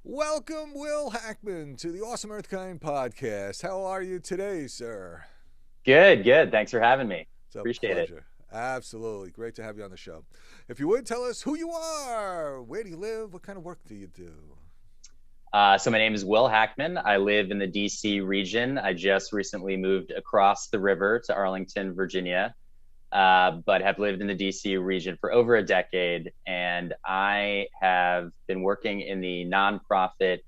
Welcome, Will Hackman, to the Awesome Earthkind podcast. How are you today, sir? Good, good. Thanks for having me. It's a Appreciate it. pleasure. Absolutely. Great to have you on the show. If you would, tell us who you are. Where do you live? What kind of work do you do? So my name is Will Hackman. I live in the DC region. I just recently moved across the river to Arlington, Virginia, but have lived in the DC region for over a decade. And I have been working in the nonprofit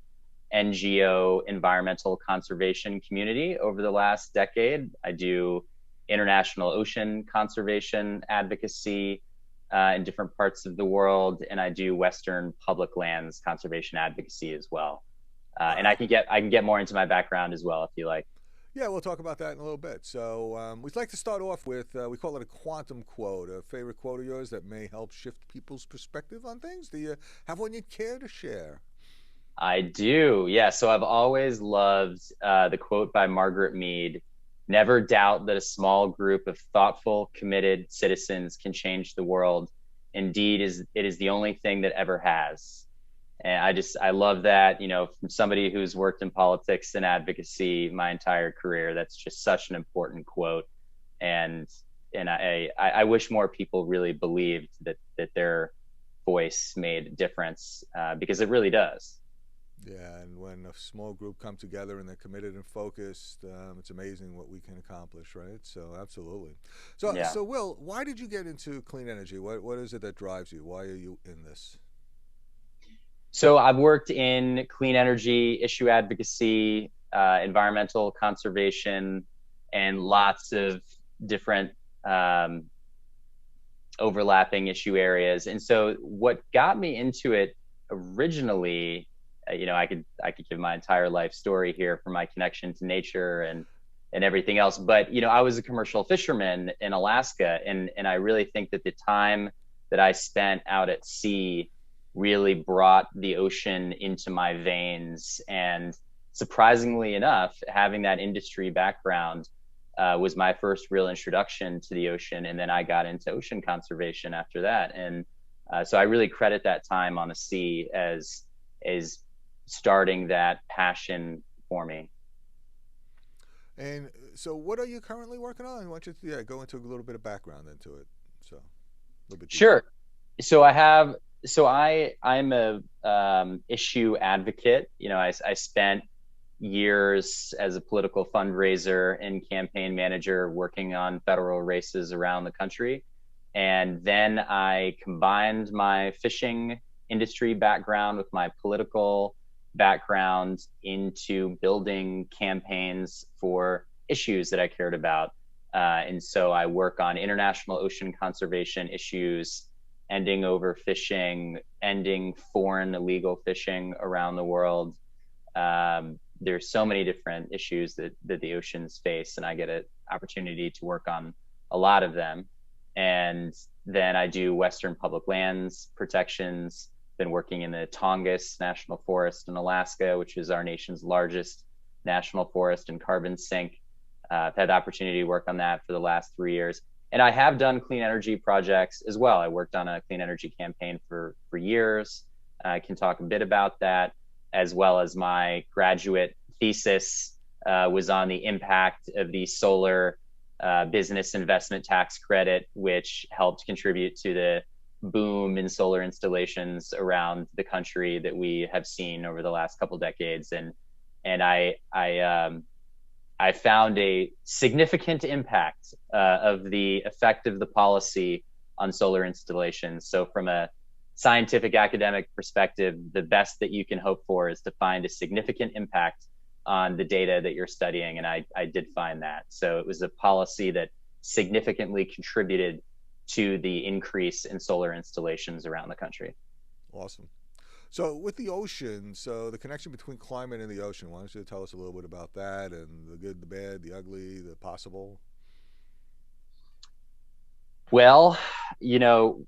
NGO environmental conservation community over the last decade. I do international ocean conservation advocacy in different parts of the world, and I do Western public lands conservation advocacy as well. And Wow. I can get more into my background as well if you like. Yeah, we'll talk about that in a little bit. We'd like to start off with we call it a quantum quote, a favorite quote of yours that may help shift people's perspective on things. Do you have one you'd care to share? I do, yeah. So I've always loved the quote by Margaret Mead: "Never doubt that a small group of thoughtful, committed citizens can change the world. Indeed, it is the only thing that ever has." And I love that, from somebody who's worked in politics and advocacy my entire career. That's just such an important quote. And I wish more people really believed that their voice made a difference, because it really does. Yeah, and when a small group come together and they're committed and focused, it's amazing what we can accomplish, right? So, absolutely. Yeah. Will, why did you get into clean energy? What is it that drives you? Why are you in this? So I've worked in clean energy, issue advocacy, environmental conservation, and lots of different um, overlapping issue areas. And so what got me into it originally, I could give my entire life story here for my connection to nature and everything else. But I was a commercial fisherman in Alaska, and I really think that the time that I spent out at sea really brought the ocean into my veins. And surprisingly enough, having that industry background was my first real introduction to the ocean. And then I got into ocean conservation after that. And so I really credit that time on the sea as starting that passion for me. And so, what are you currently working on? I want you to go into a little bit of background into it. So, a little bit deeper. Sure. So I have, so I'm a issue advocate. I spent years as a political fundraiser and campaign manager working on federal races around the country. And then I combined my fishing industry background with my political background into building campaigns for issues that I cared about. And so I work on international ocean conservation issues, ending overfishing, ending foreign illegal fishing around the world. There's so many different issues that the oceans face, and I get an opportunity to work on a lot of them. And then I do Western public lands protections. Been working in the Tongass National Forest in Alaska, which is our nation's largest national forest and carbon sink. I've had the opportunity to work on that for the last 3 years. And I have done clean energy projects as well. I worked on a clean energy campaign for years. I can talk a bit about that, as well as my graduate thesis was on the impact of the solar business investment tax credit, which helped contribute to the boom in solar installations around the country that we have seen over the last couple decades. And I found a significant impact of the effect of the policy on solar installations. So from a scientific academic perspective, the best that you can hope for is to find a significant impact on the data that you're studying. And I did find that. So it was a policy that significantly contributed to the increase in solar installations around the country. Awesome. So, with the ocean, so the connection between climate and the ocean, why don't you tell us a little bit about that and the good, the bad, the ugly, the possible? Well, you know,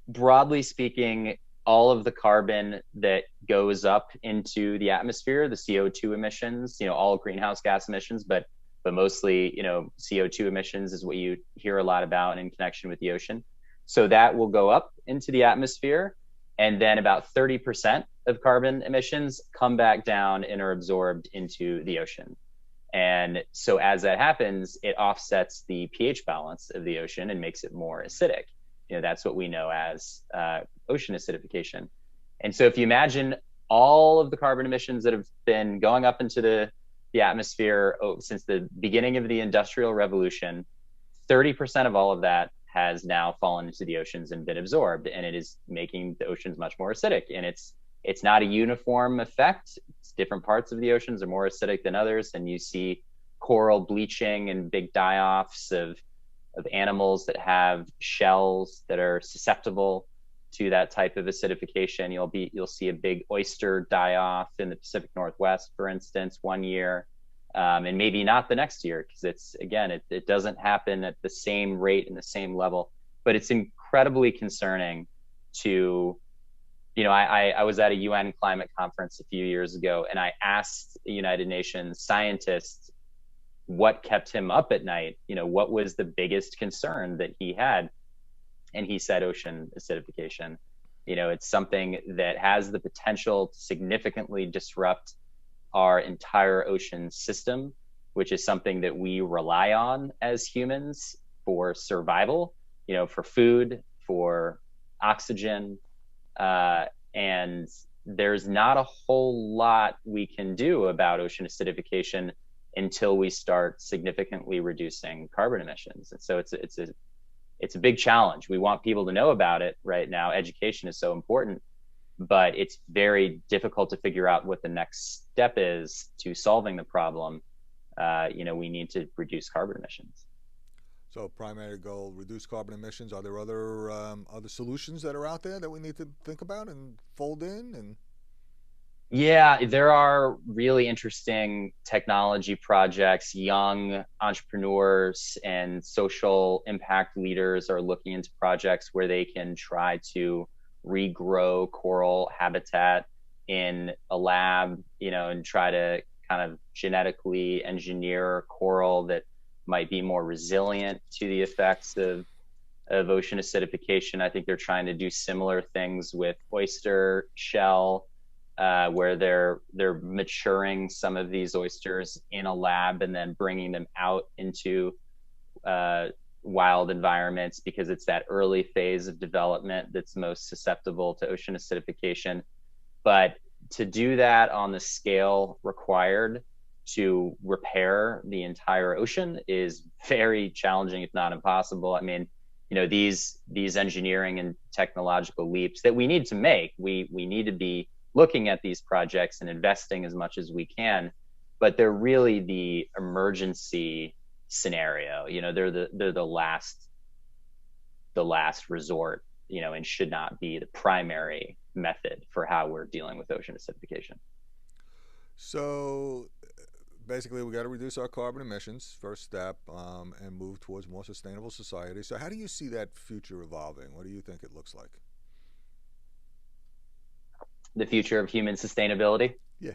broadly speaking, all of the carbon that goes up into the atmosphere, the CO2 emissions, all greenhouse gas emissions, but mostly, CO2 emissions is what you hear a lot about in connection with the ocean. So that will go up into the atmosphere. And then about 30% of carbon emissions come back down and are absorbed into the ocean. And so as that happens, it offsets the pH balance of the ocean and makes it more acidic. That's what we know as ocean acidification. And so if you imagine all of the carbon emissions that have been going up into the atmosphere since the beginning of the Industrial Revolution, 30% of all of that has now fallen into the oceans and been absorbed, and it is making the oceans much more acidic. And it's not a uniform effect. Different parts of the oceans are more acidic than others, and you see coral bleaching and big die-offs of animals that have shells that are susceptible to that type of acidification. You'll see a big oyster die-off in the Pacific Northwest, for instance, one year, and maybe not the next year, because it doesn't happen at the same rate and the same level. But it's incredibly concerning to, I was at a UN climate conference a few years ago, and I asked the United Nations scientists what kept him up at night. What was the biggest concern that he had? And he said ocean acidification. It's something that has the potential to significantly disrupt our entire ocean system, which is something that we rely on as humans for survival, for food, for oxygen. And there's not a whole lot we can do about ocean acidification until we start significantly reducing carbon emissions. And so it's a big challenge. We want people to know about it right now. Education is so important, but it's very difficult to figure out what the next step is to solving the problem. We need to reduce carbon emissions. So primary goal, reduce carbon emissions. Are there other solutions that are out there that we need to think about and fold in? And yeah, there are really interesting technology projects. Young entrepreneurs and social impact leaders are looking into projects where they can try to regrow coral habitat in a lab, and try to kind of genetically engineer coral that might be more resilient to the effects of ocean acidification. I think they're trying to do similar things with oyster shell, where they're maturing some of these oysters in a lab and then bringing them out into wild environments, because it's that early phase of development that's most susceptible to ocean acidification. But to do that on the scale required to repair the entire ocean is very challenging, if not impossible. I mean, these engineering and technological leaps that we need to make, we need to be looking at these projects and investing as much as we can, but they're really the emergency scenario. They're the last resort, and should not be the primary method for how we're dealing with ocean acidification. So basically, we got to reduce our carbon emissions, first step, and move towards more sustainable society. So how do you see that future evolving? What do you think it looks like? The future of human sustainability? Yeah.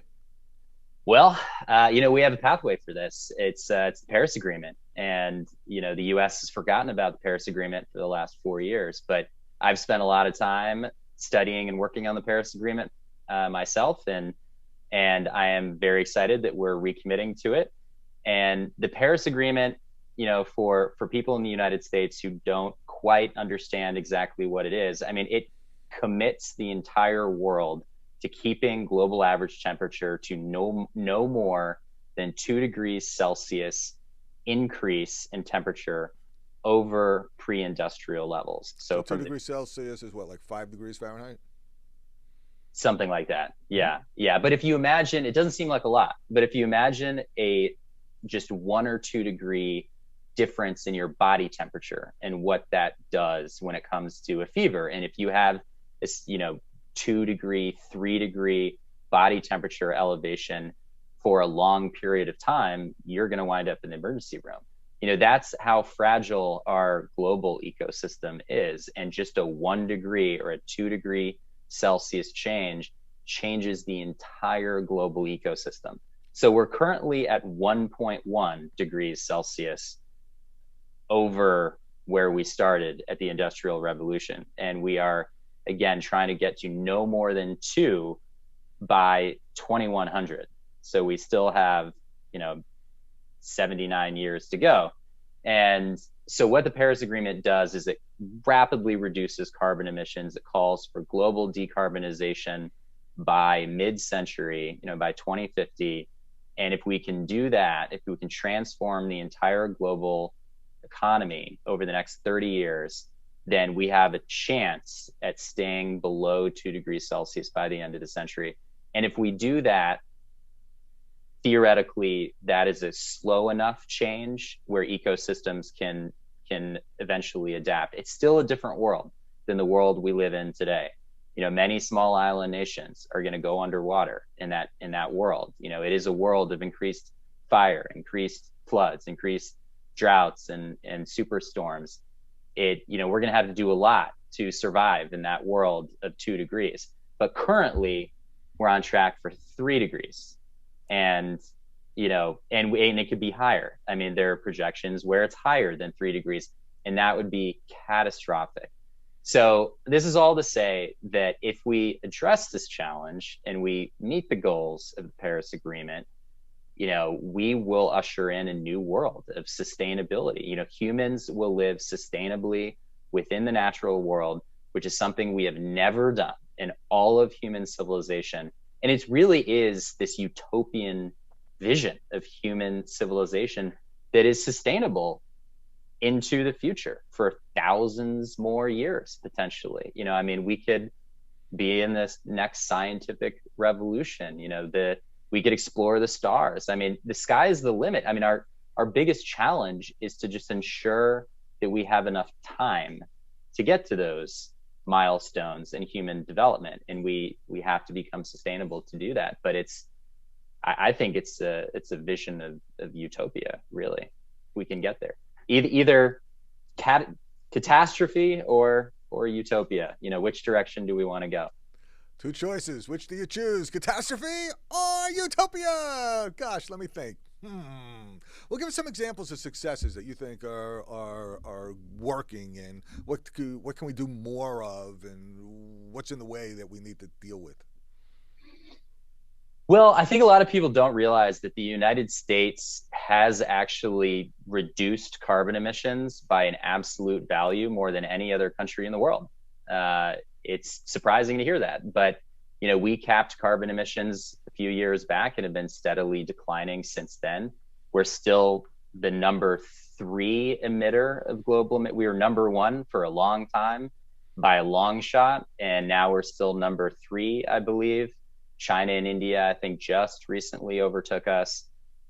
Well, we have a pathway for this. It's the Paris Agreement, and the U.S. has forgotten about the Paris Agreement for the last 4 years. But I've spent a lot of time studying and working on the Paris Agreement myself, and I am very excited that we're recommitting to it. And the Paris Agreement, for people in the United States who don't quite understand exactly what it is, I mean, it commits the entire world to keeping global average temperature to no more than 2 degrees Celsius increase in temperature over pre-industrial levels. So 2 degrees Celsius is what, like 5 degrees Fahrenheit? Something like that. Yeah. But if you imagine, it doesn't seem like a lot, but if you imagine a just 1 or 2 degree difference in your body temperature and what that does when it comes to a fever, and if you have this, 2 degree, 3 degree body temperature elevation for a long period of time, you're going to wind up in the emergency room. That's how fragile our global ecosystem is. And just a 1 degree or a 2 degree Celsius changes the entire global ecosystem. So we're currently at 1.1 degrees Celsius over where we started at the Industrial Revolution. And we are again, trying to get to no more than 2 by 2100. So we still have, 79 years to go. And so what the Paris Agreement does is it rapidly reduces carbon emissions. It calls for global decarbonization by mid-century, by 2050. And if we can do that, if we can transform the entire global economy over the next 30 years, then we have a chance at staying below 2 degrees Celsius by the end of the century. And if we do that, theoretically, that is a slow enough change where ecosystems can eventually adapt. It's still a different world than the world we live in today. Many small island nations are going to go underwater in that world. It is a world of increased fire, increased floods, increased droughts and superstorms. We're going to have to do a lot to survive in that world of 2 degrees. But currently, we're on track for 3 degrees. And it could be higher. I mean, there are projections where it's higher than 3 degrees, and that would be catastrophic. So this is all to say that if we address this challenge and we meet the goals of the Paris Agreement, we will usher in a new world of sustainability. Humans will live sustainably within the natural world, which is something we have never done in all of human civilization. And it really is this utopian vision of human civilization that is sustainable into the future for thousands more years, potentially. We could be in this next scientific revolution, we could explore the stars. The sky is the limit. Our biggest challenge is to just ensure that we have enough time to get to those milestones in human development, and we have to become sustainable to do that. But I think it's a vision of utopia. Really, we can get there. Either catastrophe or utopia. Which direction do we want to go? 2 choices. Which do you choose? Catastrophe or utopia? Gosh, let me think. Well, give us some examples of successes that you think are working, and what can we do more of, and what's in the way that we need to deal with? Well, I think a lot of people don't realize that the United States has actually reduced carbon emissions by an absolute value more than any other country in the world. It's surprising to hear that, but we capped carbon emissions a few years back and have been steadily declining since then. We're still the number 3 emitter of global. We were number 1 for a long time by a long shot, and now we're still number 3, I believe. China and India, I think, just recently overtook us.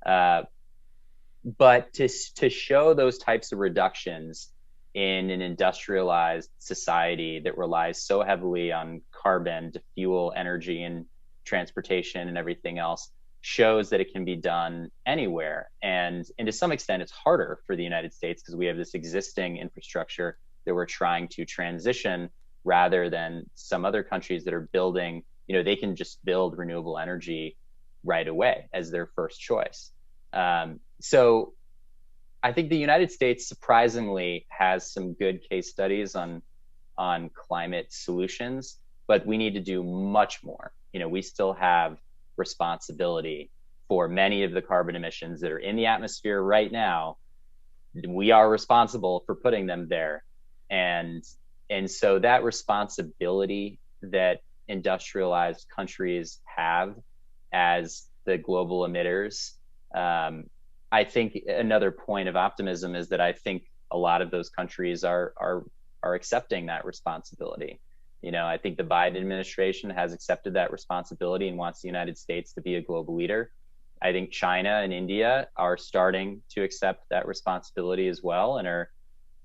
But to show those types of reductions in an industrialized society that relies so heavily on carbon to fuel energy and transportation and everything else shows that it can be done anywhere. And to some extent, it's harder for the United States because we have this existing infrastructure that we're trying to transition, rather than some other countries that are building, they can just build renewable energy right away as their first choice. So I think the United States surprisingly has some good case studies on climate solutions, but we need to do much more. We still have responsibility for many of the carbon emissions that are in the atmosphere right now. We are responsible for putting them there. And so that responsibility that industrialized countries have as the global emitters, I think another point of optimism is that I think a lot of those countries are accepting that responsibility. I think the Biden administration has accepted that responsibility and wants the United States to be a global leader. I think China and India are starting to accept that responsibility as well, and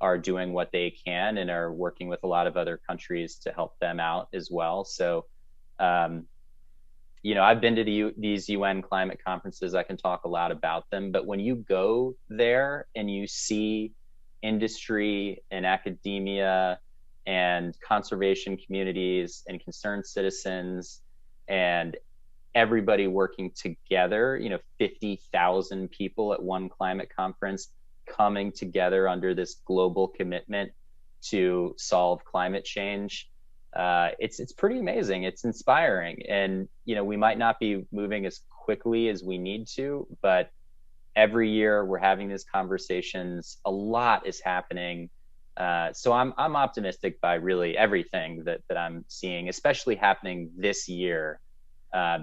are doing what they can, and are working with a lot of other countries to help them out as well. So, I've been to these UN climate conferences. I can talk a lot about them, but when you go there and you see industry and academia and conservation communities and concerned citizens and everybody working together, 50,000 people at one climate conference coming together under this global commitment to solve climate change, It's pretty amazing. It's inspiring, and we might not be moving as quickly as we need to, but every year we're having these conversations. A lot is happening. So I'm optimistic by really everything that I'm seeing, especially happening this year,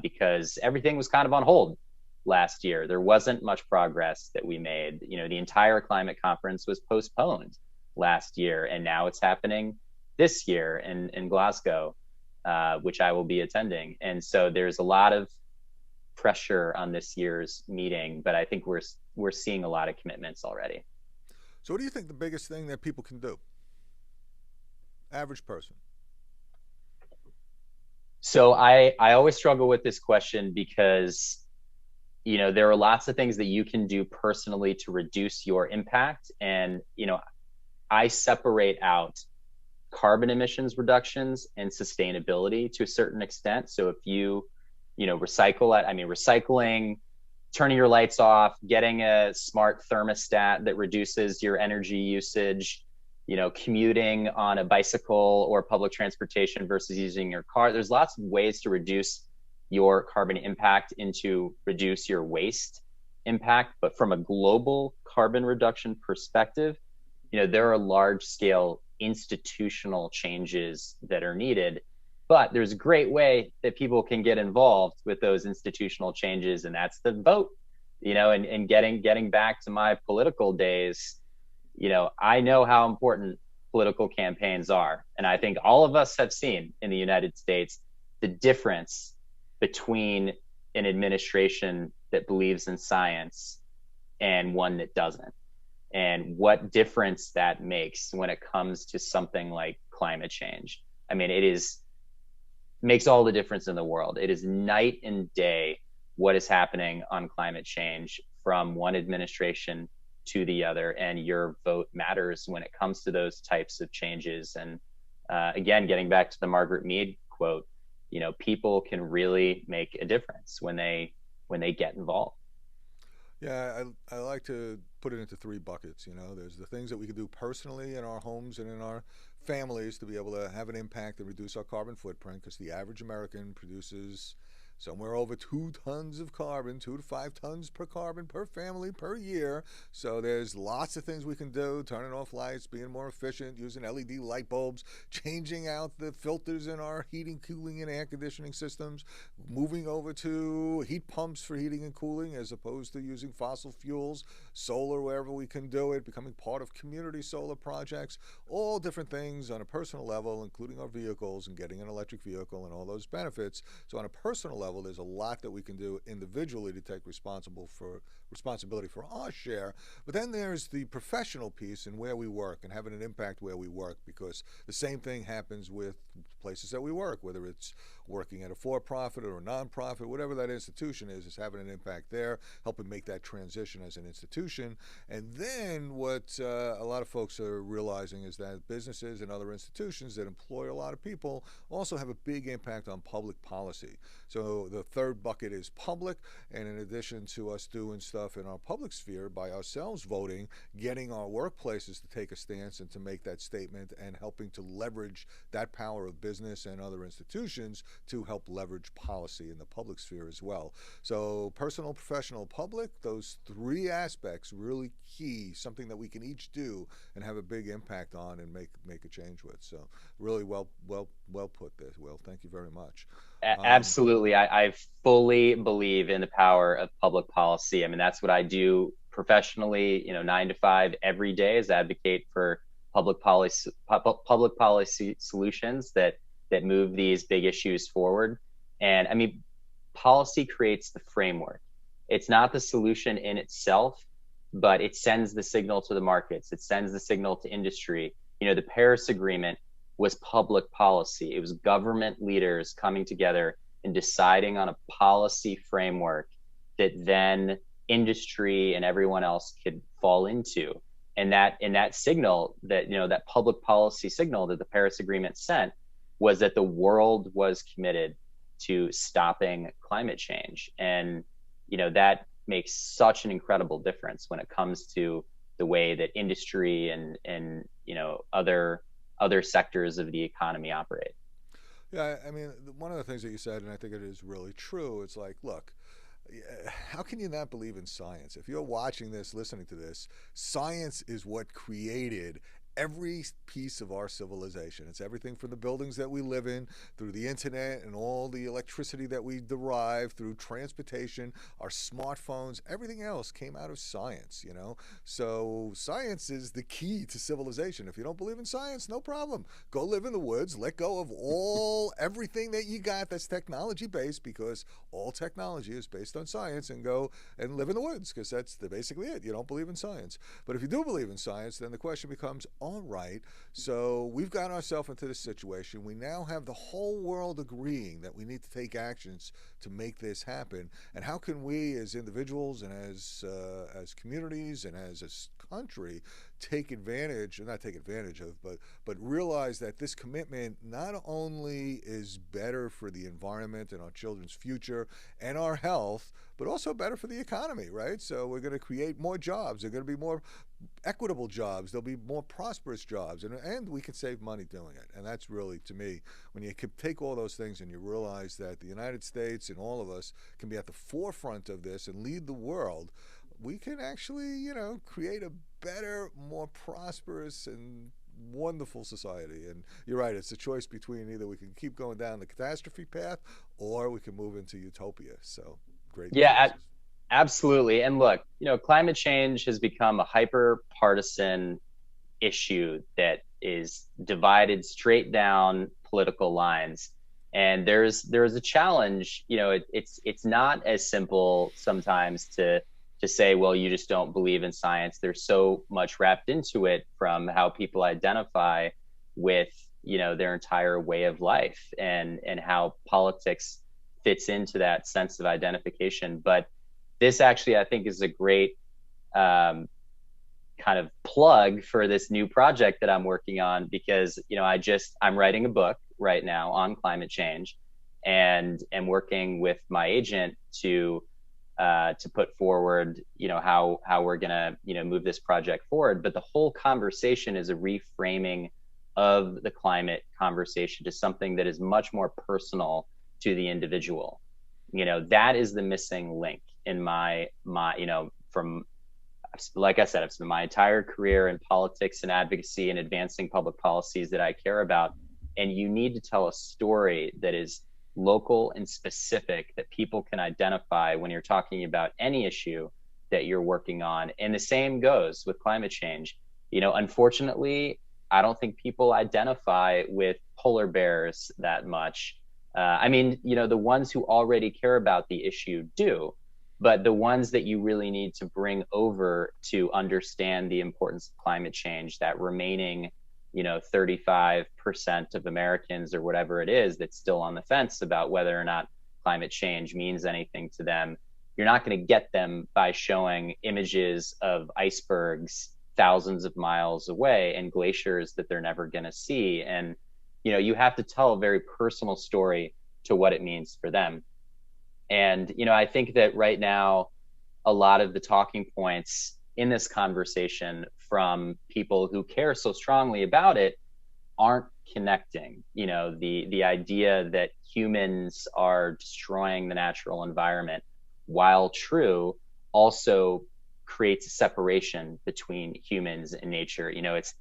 because everything was kind of on hold last year. There wasn't much progress that we made. The entire climate conference was postponed last year, and now it's happening this year in Glasgow, which I will be attending. And so there's a lot of pressure on this year's meeting, but I think we're seeing a lot of commitments already. So, what do you think the biggest thing that people can do? Average person. So I always struggle with this question because there are lots of things that you can do personally to reduce your impact, and I separate out carbon emissions reductions and sustainability to a certain extent. So if recycle it, I mean, recycling, turning your lights off, getting a smart thermostat that reduces your energy usage, commuting on a bicycle or public transportation versus using your car. There's lots of ways to reduce your carbon impact and to reduce your waste impact. But from a global carbon reduction perspective, there are large scale institutional changes that are needed. But there's a great way that people can get involved with those institutional changes, and that's the vote. And getting back to my political days, I know how important political campaigns are. And I think all of us have seen in the United States the difference between an administration that believes in science and one that doesn't, and what difference that makes when it comes to something like climate change. I mean, makes all the difference in the world. It is night and day what is happening on climate change from one administration to the other, and your vote matters when it comes to those types of changes. And again, getting back to the Margaret Mead quote, people can really make a difference when they get involved. Yeah, I like to put it into three buckets. There's the things that we can do personally in our homes and in our families to be able to have an impact and reduce our carbon footprint, because the average American produces somewhere over 2 tons of carbon, 2 to 5 tons per carbon per family per year. So there's lots of things we can do: turning off lights, being more efficient, using LED light bulbs, changing out the filters in our heating, cooling, and air conditioning systems, moving over to heat pumps for heating and cooling as opposed to using fossil fuels, solar wherever we can do it, becoming part of community solar projects, all different things on a personal level, including our vehicles and getting an electric vehicle and all those benefits. So on a personal level, there's a lot that we can do individually to take responsibility for our share. But then there's the professional piece and where we work and having an impact where we work, because the same thing happens with places that we work, whether it's working at a for-profit or a non-profit, whatever that institution is having an impact there, helping make that transition as an institution. And then what a lot of folks are realizing is that businesses and other institutions that employ a lot of people also have a big impact on public policy. So the third bucket is public, and in addition to us doing stuff in our public sphere by ourselves voting, getting our workplaces to take a stance and to make that statement, and helping to leverage that power of business and other institutions to help leverage policy in the public sphere as well. So personal, professional, public, those three aspects really key, something that we can each do and have a big impact on and make a change with. So really well put there, Will. Thank you very much. Absolutely. I fully believe in the power of public policy. I mean, that's what I do professionally, 9 to 5 every day, is advocate for public policy solutions that move these big issues forward. And I mean, policy creates the framework. It's not the solution in itself, but it sends the signal to the markets. It sends the signal to industry. The Paris Agreement was public policy. It was government leaders coming together and deciding on a policy framework that then industry and everyone else could fall into. And that signal, that public policy signal that the Paris Agreement sent, was that the world was committed to stopping climate change. And that makes such an incredible difference when it comes to the way that industry and other sectors of the economy operate. Yeah, I mean, one of the things that you said, and I think it is really true, it's like, look, how can you not believe in science? If you're watching this, listening to this, science is what created every piece of our civilization. It's everything from the buildings that we live in, through the internet and all the electricity that we derive, through transportation, our smartphones, everything else came out of science, you know? So science is the key to civilization. If you don't believe in science, no problem. Go live in the woods, let go of everything that you got that's technology based, because all technology is based on science, and go and live in the woods, because that's basically it. You don't believe in science. But if you do believe in science, then the question becomes, all right, so we've got ourselves into this situation. We now have the whole world agreeing that we need to take actions to make this happen. And how can we, as individuals and as communities and as a country, take advantage, or not take advantage of, but realize that this commitment not only is better for the environment and our children's future and our health, but also better for the economy, right? So we're going to create more jobs. They're going to be more equitable jobs. There'll be more prosperous jobs, and we can save money doing it. And that's really, to me, when you can take all those things and you realize that the United States and all of us can be at the forefront of this and lead the world, we can actually, create a better, more prosperous and wonderful society. And you're right, it's a choice between either we can keep going down the catastrophe path or we can move into utopia. So great Yeah, choices. absolutely. And look, climate change has become a hyper partisan issue that is divided straight down political lines. And there's a challenge. It's not as simple sometimes to say, well, you just don't believe in science. There's so much wrapped into it, from how people identify with their entire way of life, and how politics fits into that sense of identification. But this actually, I think, is a great kind of plug for this new project that I'm working on, because I'm writing a book right now on climate change, and am working with my agent to put forward how we're gonna move this project forward. But the whole conversation is a reframing of the climate conversation to something that is much more personal to the individual. That is the missing link in my from, like I said, I've spent my entire career in politics and advocacy and advancing public policies that I care about. And you need to tell a story that is local and specific, that people can identify when you're talking about any issue that you're working on. And the same goes with climate change. Unfortunately, I don't think people identify with polar bears that much. The ones who already care about the issue do, but the ones that you really need to bring over to understand the importance of climate change, that remaining 35% of Americans or whatever it is that's still on the fence about whether or not climate change means anything to them. You're not going to get them by showing images of icebergs thousands of miles away and glaciers that they're never going to see. And, you have to tell a very personal story to what it means for them. And, I think that right now, a lot of the talking points in this conversation from people who care so strongly about it aren't connecting. The idea that humans are destroying the natural environment, while true, also creates a separation between humans and nature. It's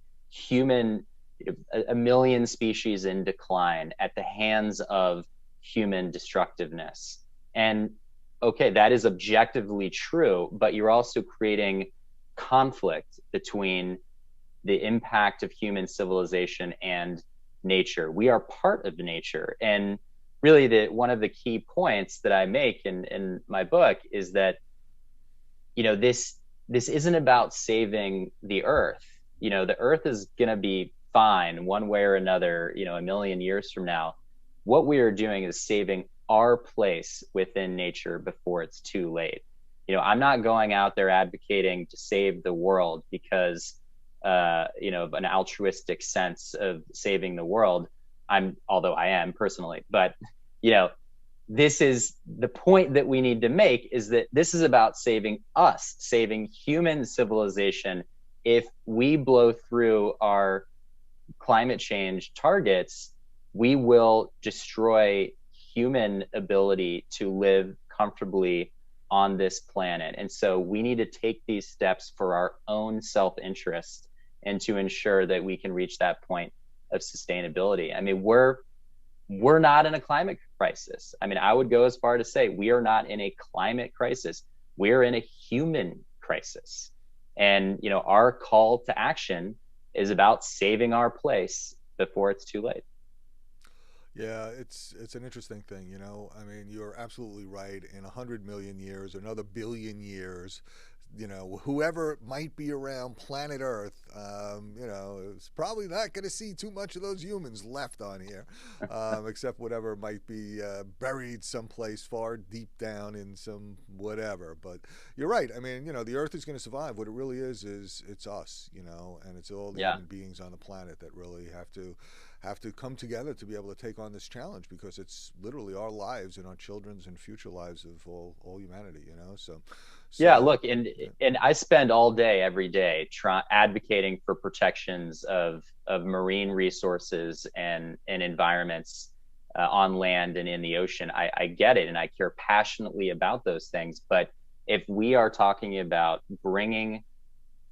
a million species in decline at the hands of human destructiveness. And okay, that is objectively true, but you're also creating conflict between the impact of human civilization and nature. We are part of nature. And really, one of the key points that I make in my book is that, this isn't about saving the earth. The earth is going to be fine one way or another, a million years from now. What we are doing is saving our place within nature before it's too late. I'm not going out there advocating to save the world because, of an altruistic sense of saving the world. Although I am personally, but, this is the point that we need to make, is that this is about saving us, saving human civilization. If we blow through our climate change targets, we will destroy human ability to live comfortably on this planet. And so we need to take these steps for our own self-interest and to ensure that we can reach that point of sustainability. I mean, we're not in a climate crisis. I mean, I would go as far to say we are not in a climate crisis. We're in a human crisis. And, you know, our call to action is about saving our place before it's too late. Yeah, it's an interesting thing, you know. I mean, you're absolutely right. In 100 million years, another billion years, you know, whoever might be around planet Earth, you know, is probably not going to see too much of those humans left on here, except whatever might be buried someplace far deep down in some whatever. But you're right. I mean, you know, the Earth is going to survive. What it really is it's us, you know, and it's all the Yeah. human beings on the planet that really have to come together to be able to take on this challenge, because it's literally our lives and our children's and future lives of all humanity, you know. So Yeah, so look, and I spend all day, every day, advocating for protections of marine resources and environments on land and in the ocean. I get it, and I care passionately about those things. But if we are talking about bringing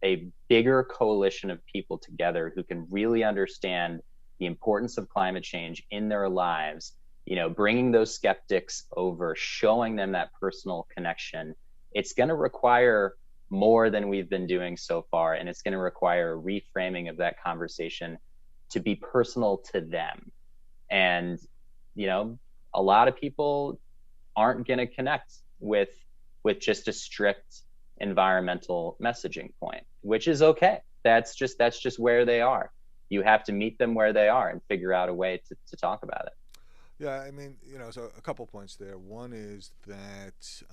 a bigger coalition of people together who can really understand the importance of climate change in their lives, you know, bringing those skeptics over, showing them that personal connection, it's going to require more than we've been doing so far. And it's going to require a reframing of that conversation to be personal to them. And, you know, a lot of people aren't going to connect with just a strict environmental messaging point, which is okay. That's just where they are. You have to meet them where they are and figure out a way to talk about it. yeah, I mean, you know, so a couple points there. One is that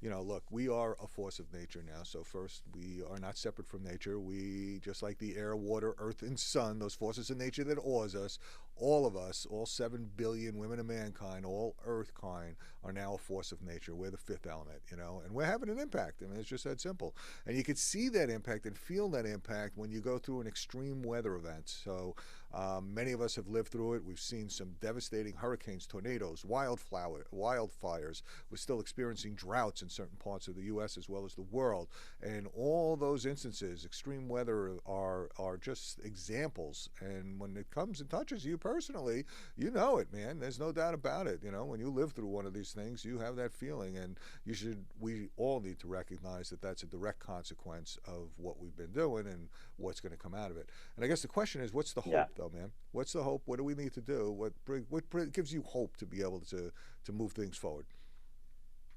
you know, look, we are a force of nature now. So first, we are not separate from nature. We, just like the air, water, earth, and sun, those forces of nature that awes us, all 7 billion women of mankind, all earth kind, are now a force of nature. We're the fifth element, you know, and we're having an impact. I mean, it's just that simple. And you can see that impact and feel that impact when you go through an extreme weather event. So many of us have lived through it. We've seen some devastating hurricanes, tornadoes, wildfires. We're still experiencing droughts in certain parts of the U.S. as well as the world. And all those instances, extreme weather, are just examples. And when it comes and touches you personally, you know it, man. There's no doubt about it. You know, when you live through one of these things, you have that feeling. And we all need to recognize that that's a direct consequence of what we've been doing and what's going to come out of it. And I guess the question is, what's the Yeah. hope, though, man? What's the hope? What do we need to do? What gives you hope to be able to move things forward?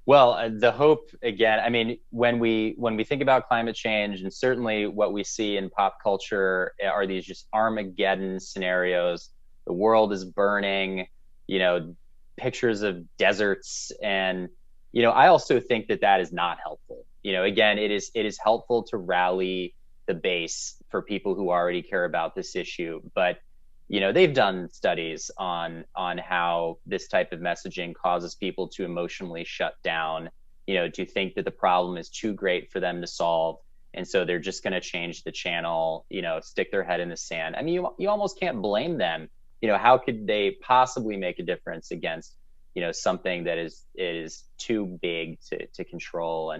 Well, the hope again. I mean, when we think about climate change, and certainly what we see in pop culture are these just Armageddon scenarios. The world is burning. You know, pictures of deserts, and you know, I also think that that is not helpful. You know, again, it is helpful to rally the base for people who already care about this issue, but you know, they've done studies on how this type of messaging causes people to emotionally shut down, you know, to think that the problem is too great for them to solve, and so they're just going to change the channel, you know, stick their head in the sand. I mean, you almost can't blame them. You know, how could they possibly make a difference against, you know, something that is too big to control?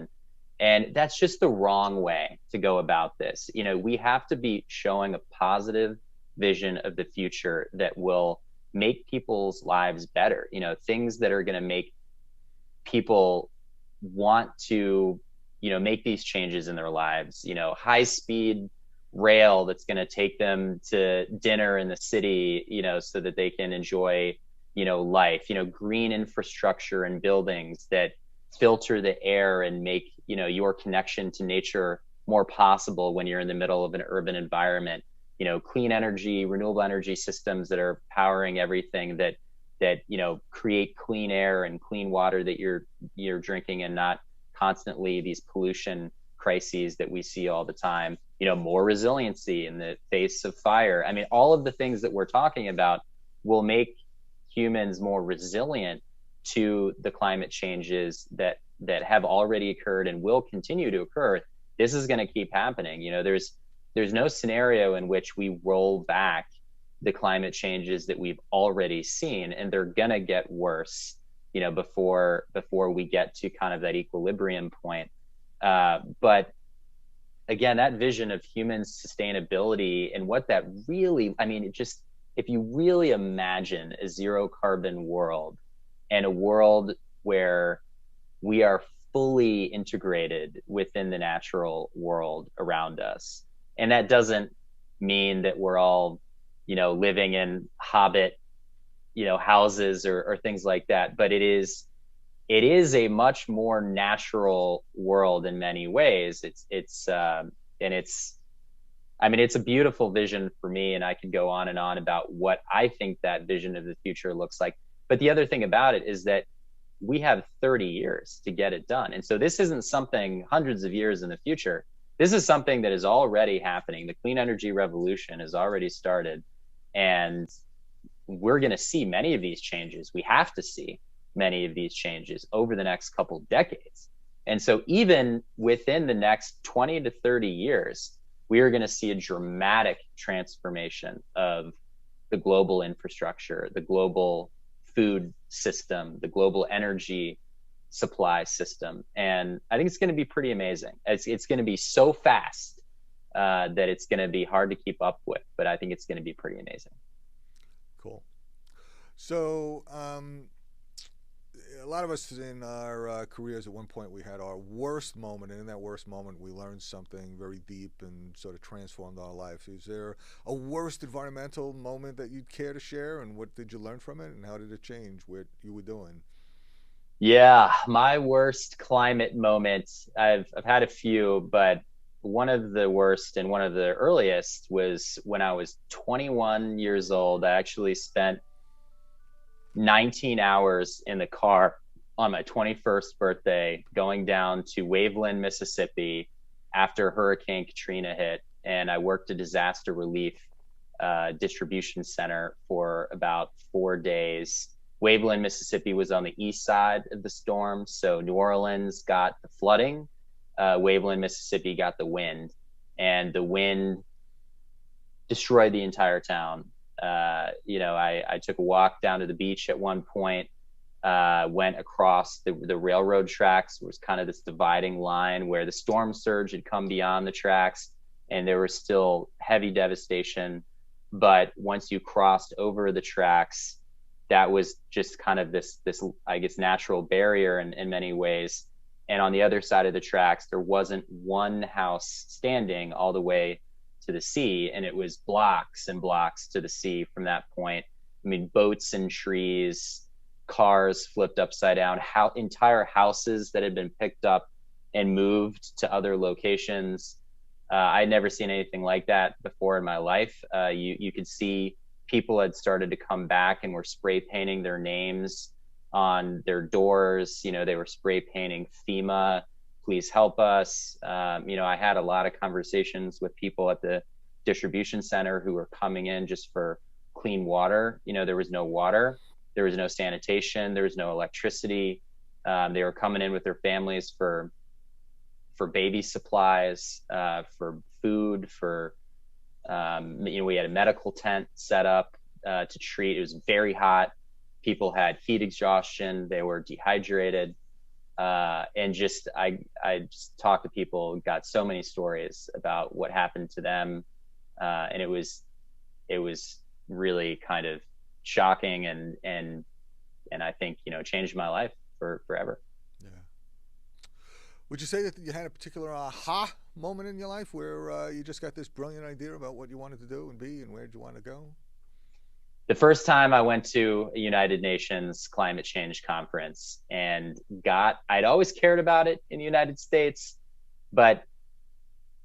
And that's just the wrong way to go about this. You know, we have to be showing a positive vision of the future that will make people's lives better, you know, things that are going to make people want to, you know, make these changes in their lives, you know, high speed rail that's going to take them to dinner in the city, you know, so that they can enjoy, you know, life, you know, green infrastructure and buildings that filter the air and make, you know, your connection to nature more possible when you're in the middle of an urban environment. You know, clean energy, renewable energy systems that are powering everything, that you know, create clean air and clean water that you're drinking, and not constantly these pollution crises that we see all the time. You know, more resiliency in the face of fire. I mean, all of the things that we're talking about will make humans more resilient to the climate changes that have already occurred and will continue to occur. This is going to keep happening. You know, there's no scenario in which we roll back the climate changes that we've already seen, and they're gonna get worse, before we get to kind of that equilibrium point. But again, that vision of human sustainability and what that really, I mean, it just, if you really imagine a zero carbon world and a world where we are fully integrated within the natural world around us. And that doesn't mean that we're all, living in hobbit, houses or things like that, but it is a much more natural world in many ways. I mean, it's a beautiful vision for me, and I could go on and on about what I think that vision of the future looks like. But the other thing about it is that we have 30 years to get it done. And so this isn't something hundreds of years in the future. This is something that is already happening. The clean energy revolution has already started, and we're going to see many of these changes. We have to see many of these changes over the next couple decades. And so even within the next 20 to 30 years, we are going to see a dramatic transformation of the global infrastructure, the global food system, the global energy supply system. And I think it's going to be pretty amazing. It's going to be so fast that it's going to be hard to keep up with, but I think it's going to be pretty amazing. Cool. So, a lot of us in our careers at one point, we had our worst moment, and in that worst moment we learned something very deep and sort of transformed our life. Is there a worst environmental moment that you'd care to share, and what did you learn from it, and how did it change what you were doing? Yeah, my worst climate moment, I've had a few, but one of the worst and one of the earliest was when I was 21 years old. I actually spent 19 hours in the car on my 21st birthday going down to Waveland, Mississippi after Hurricane Katrina hit. And I worked a disaster relief distribution center for about 4 days. Waveland, Mississippi was on the east side of the storm. So New Orleans got the flooding. Waveland, Mississippi got the wind. And the wind destroyed the entire town. I took a walk down to the beach at one point, went across the railroad tracks. It was kind of this dividing line where the storm surge had come beyond the tracks and there was still heavy devastation. But once you crossed over the tracks, that was just kind of this, I guess, natural barrier in many ways. And on the other side of the tracks, there wasn't one house standing all the way to the sea, and it was blocks and blocks to the sea from that point. I mean, boats and trees, cars flipped upside down, entire houses that had been picked up and moved to other locations. I'd never seen anything like that before in my life. You could see people had started to come back and were spray painting their names on their doors. They were spray painting FEMA, please help us. I had a lot of conversations with people at the distribution center who were coming in just for clean water. There was no water, there was no sanitation, there was no electricity. They were coming in with their families for baby supplies, for food, we had a medical tent set up to treat. It was very hot. People had heat exhaustion. They were dehydrated. And I just talked to people, got so many stories about what happened to them. And it was really kind of shocking and I think, changed my life forever. Yeah. Would you say that you had a particular aha moment in your life where you just got this brilliant idea about what you wanted to do and be and where you want to go? The first time I went to a United Nations climate change conference and I'd always cared about it in the United States, but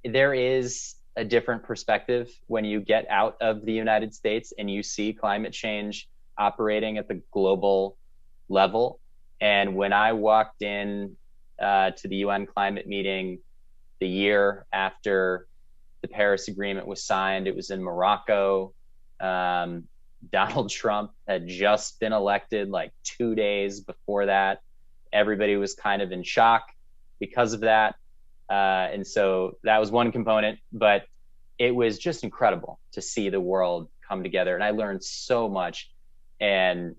there is a different perspective when you get out of the United States and you see climate change operating at the global level. And when I walked in to the UN climate meeting the year after the Paris Agreement was signed, it was in Morocco. Donald Trump had just been elected like 2 days before that. Everybody was kind of in shock because of that. And so that was one component, but it was just incredible to see the world come together, and I learned so much. And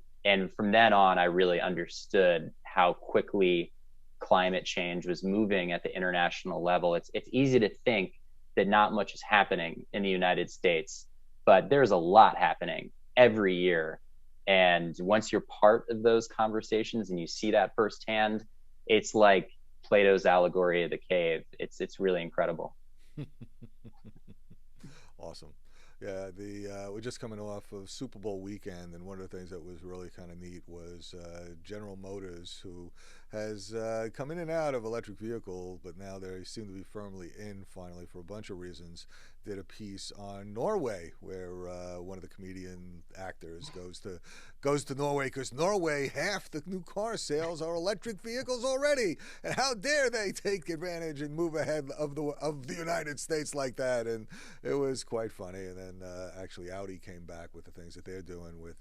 from then on, I really understood how quickly climate change was moving at the international level. It's easy to think that not much is happening in the United States, but there's a lot happening every year. And once you're part of those conversations and you see that firsthand, it's like Plato's allegory of the cave. It's really incredible. Awesome. Yeah, the we're just coming off of Super Bowl weekend, and one of the things that was really kind of neat was General Motors, who has come in and out of electric vehicle, but now they seem to be firmly in finally for a bunch of reasons. Did a piece on Norway, where one of the comedian actors goes to Norway because Norway, half the new car sales are electric vehicles already, and how dare they take advantage and move ahead of the United States like that? And it was quite funny. And then actually Audi came back with the things that they're doing with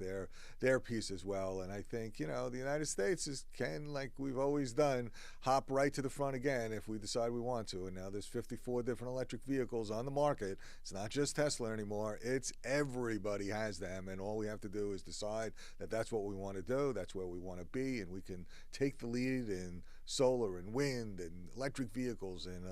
their piece as well. And I think the United States can, like we've always done, hop right to the front again if we decide we want to. And now there's 54 different electric vehicles on the market. It's not just Tesla anymore. It's everybody has them, and all we have to do is decide that that's what we want to do. That's where we want to be, and we can take the lead in solar and wind and electric vehicles and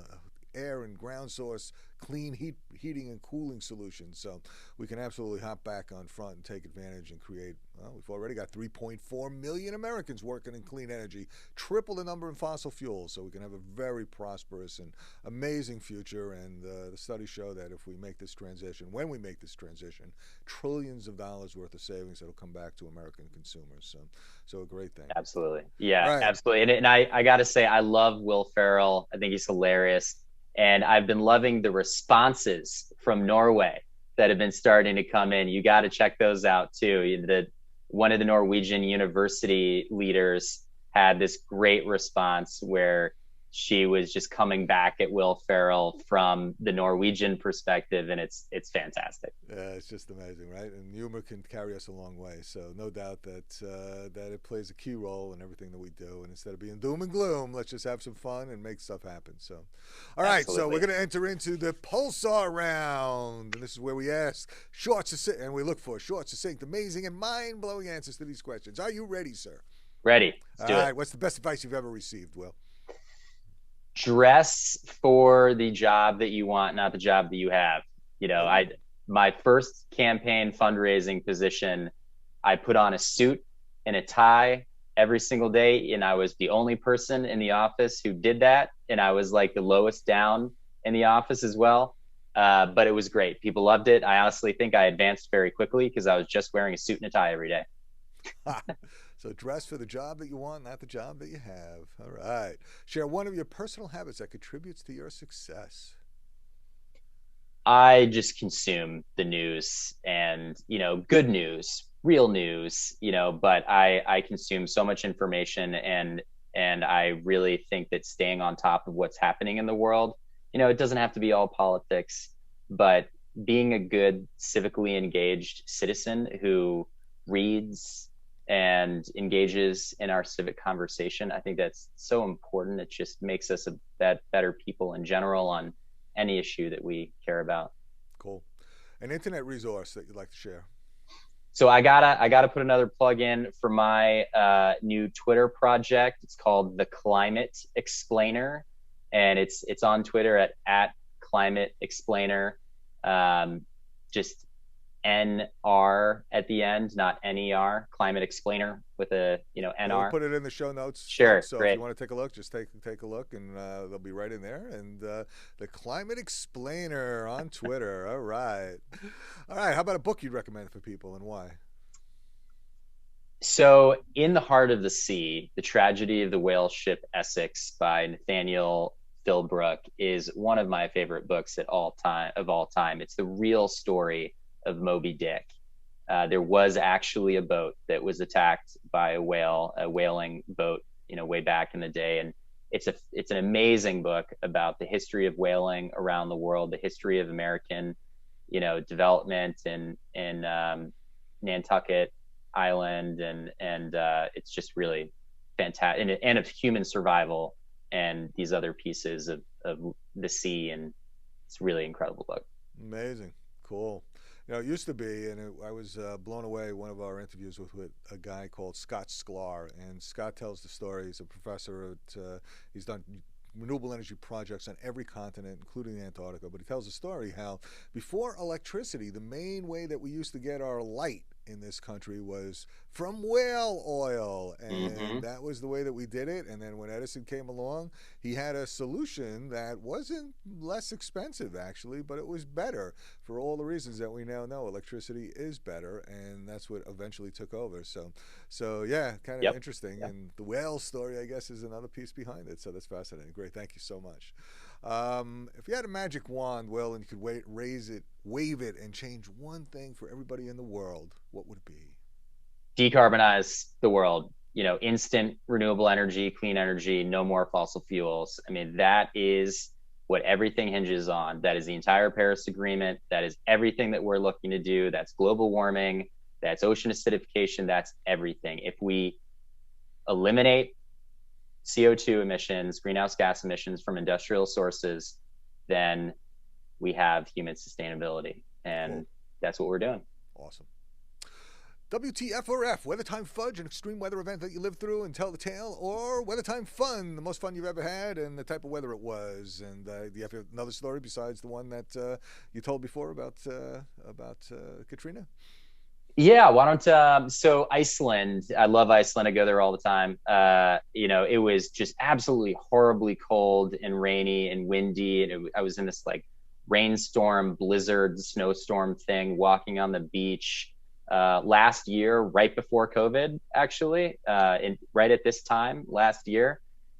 air and ground source clean heating and cooling solutions. So we can absolutely hop back on front and take advantage and create, well, we've already got 3.4 million Americans working in clean energy, triple the number in fossil fuels. So we can have a very prosperous and amazing future. And the studies show that if we make this transition, when we make this transition, trillions of dollars worth of savings that'll come back to American consumers. So a great thing. Absolutely. Yeah, Right. absolutely. And I got to say, I love Will Ferrell. I think he's hilarious. And I've been loving the responses from Norway that have been starting to come in. You got to check those out too. One of the Norwegian university leaders had this great response where she was just coming back at Will Ferrell from the Norwegian perspective, and it's fantastic. Yeah, it's just amazing, right? And humor can carry us a long way. So no doubt that that it plays a key role in everything that we do. And instead of being doom and gloom, let's just have some fun and make stuff happen. So, all right. Absolutely. So we're going to enter into the Pulsar round, and this is where we ask short, succinct, and we look for short, succinct, amazing, and mind-blowing answers to these questions. Are you ready, sir? Ready. Let's do all it. right. What's the best advice you've ever received, Will? Dress for the job that you want, not the job that you have. My first campaign fundraising position, I put on a suit and a tie every single day, and I was the only person in the office who did that, and I was like the lowest down in the office as well. But it was great. People loved it. I honestly think I advanced very quickly because I was just wearing a suit and a tie every day. So dress for the job that you want, not the job that you have. All right. Share one of your personal habits that contributes to your success. I just consume the news and, good news, real news, but I consume so much information, and I really think that staying on top of what's happening in the world, it doesn't have to be all politics, but being a good civically engaged citizen who reads and engages in our civic conversation, I think that's so important. It just makes us better people in general on any issue that we care about. Cool. An internet resource that you'd like to share? So I gotta put another plug in for my new Twitter project. It's called The Climate Explainer, and it's on Twitter at Climate Explainer. Just NR at the end, not NER. Climate Explainer with a NR. We'll put it in the show notes. Sure. So great. if you want to take a look, just take a look, and they'll be right in there. And the Climate Explainer on Twitter. All right. How about a book you'd recommend for people, and why? So, In the Heart of the Sea: The Tragedy of the Whale Ship Essex by Nathaniel Philbrook is one of my favorite books of all time. It's the real story of Moby Dick. There was actually a boat that was attacked by a whaling boat, way back in the day. And it's an amazing book about the history of whaling around the world, the history of American, development in Nantucket Island, and it's just really fantastic, and of human survival and these other pieces of the sea, and it's a really incredible book. Amazing. Cool. It used to be, and I was blown away. One of our interviews with a guy called Scott Sklar, and Scott tells the story. He's a professor at. He's done renewable energy projects on every continent, including Antarctica. But he tells the story how before electricity, the main way that we used to get our light in this country was from whale oil, and Hmm. that was the way that we did it. And then when Edison came along, he had a solution that wasn't less expensive actually, but it was better for all the reasons that we now know. Electricity is better, and that's what eventually took over. So yeah, kind of Yep. interesting. Yep. And the whale story, I guess, is another piece behind it. So that's fascinating. Great, thank you so much. If you had a magic wand, Will, and you could raise it, wave it, and change one thing for everybody in the world, what would it be? Decarbonize the world. Instant renewable energy, clean energy, no more fossil fuels. I mean, that is what everything hinges on. That is the entire Paris Agreement. That is everything that we're looking to do. That's global warming. That's ocean acidification. That's everything. If we eliminate CO2 emissions, greenhouse gas emissions from industrial sources, then we have human sustainability. Cool. And that's what we're doing. Awesome. WTF or F, weather time fudge, an extreme weather event that you lived through and tell the tale, or weather time fun, the most fun you've ever had and the type of weather it was. And do you have another story besides the one that you told before about Katrina? Yeah, why don't so Iceland, I love Iceland. I go there all the time. It was just absolutely horribly cold and rainy and windy, and I was in this like rainstorm, blizzard, snowstorm thing, walking on the beach last year, right before COVID, actually, right at this time last year,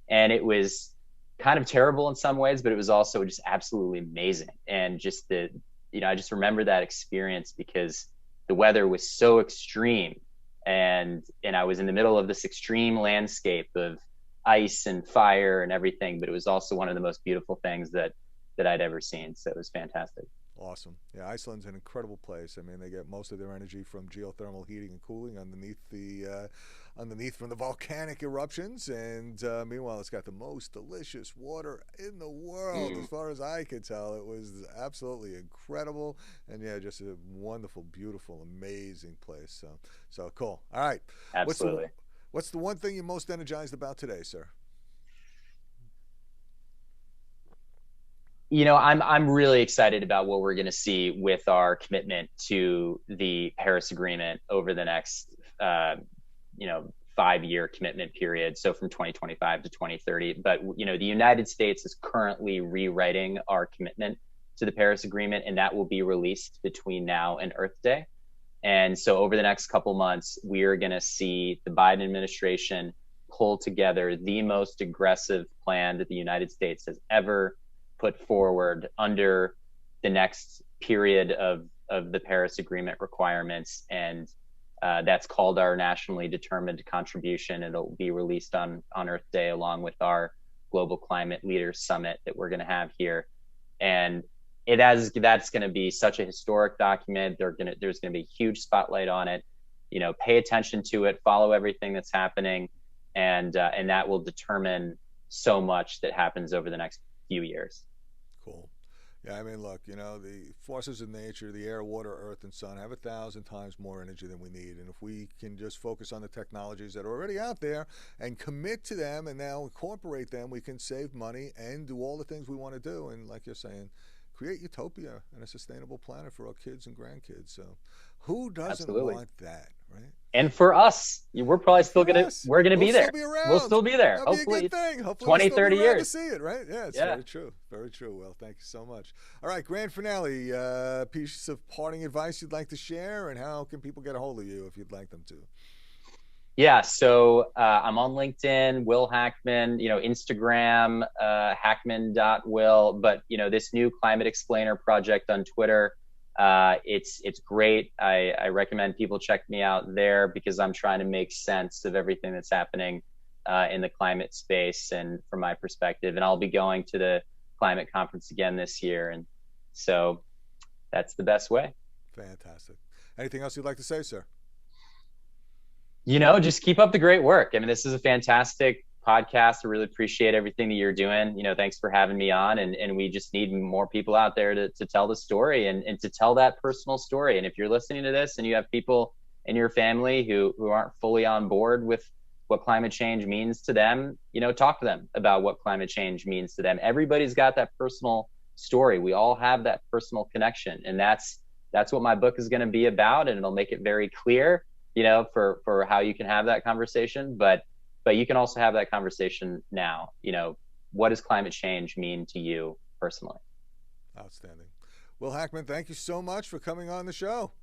and it was kind of terrible in some ways, but it was also just absolutely amazing. And just I just remember that experience because the weather was so extreme, and I was in the middle of this extreme landscape of ice and fire and everything, but it was also one of the most beautiful things that I'd ever seen. So it was fantastic. Awesome. Yeah, Iceland's an incredible place. I mean, they get most of their energy from geothermal heating and cooling underneath from the volcanic eruptions. And meanwhile, it's got the most delicious water in the world, as Mm, far as I could tell. It was absolutely incredible, and yeah, just a wonderful, beautiful, amazing place. So cool. All right, what's the absolutely. what's the one thing you're most energized about today, sir? I'm really excited about what we're going to see with our commitment to the Paris Agreement over the next, 5-year commitment period. So from 2025 to 2030. But the United States is currently rewriting our commitment to the Paris Agreement, and that will be released between now and Earth Day. And so over the next couple months, we are going to see the Biden administration pull together the most aggressive plan that the United States has ever put forward under the next period of the Paris Agreement requirements. And that's called our nationally determined contribution. It'll be released on Earth Day along with our Global Climate Leaders Summit that we're going to have here. And that's going to be such a historic document. There's going to be a huge spotlight on it. Pay attention to it, follow everything that's happening, and that will determine so much that happens over the next few years. Cool. Yeah, I mean, look, the forces of nature, the air, water, earth, and sun have 1,000 times more energy than we need. And if we can just focus on the technologies that are already out there and commit to them and now incorporate them, we can save money and do all the things we want to do. And like you're saying, create utopia and a sustainable planet for our kids and grandkids. So who doesn't Absolutely. want that, right? And for us, we're probably And still for gonna us, we're gonna we'll be still there. be We'll around. still be there. That'll be a Hopefully good it's thing. Hopefully, we'll 20, still be 30 around to years. see it, right? Yeah, it's Yeah. very true. Very true. Well, thank you so much. All right, grand finale. Piece of parting advice you'd like to share, and how can people get a hold of you if you'd like them to? Yeah. So I'm on LinkedIn, Will Hackman, Instagram, hackman.will. But this new climate explainer project on Twitter, it's great. I recommend people check me out there because I'm trying to make sense of everything that's happening in the climate space and from my perspective. And I'll be going to the climate conference again this year. And so that's the best way. Fantastic. Anything else you'd like to say, sir? Just keep up the great work. I mean, this is a fantastic podcast. I really appreciate everything that you're doing. Thanks for having me on. And we just need more people out there to tell the story and to tell that personal story. And if you're listening to this and you have people in your family who aren't fully on board with what climate change means to them, talk to them about what climate change means to them. Everybody's got that personal story. We all have that personal connection. And that's what my book is going to be about. And it'll make it very clear, for how you can have that conversation. But you can also have that conversation now. What does climate change mean to you personally? Outstanding. Well, Hackman, thank you so much for coming on the show.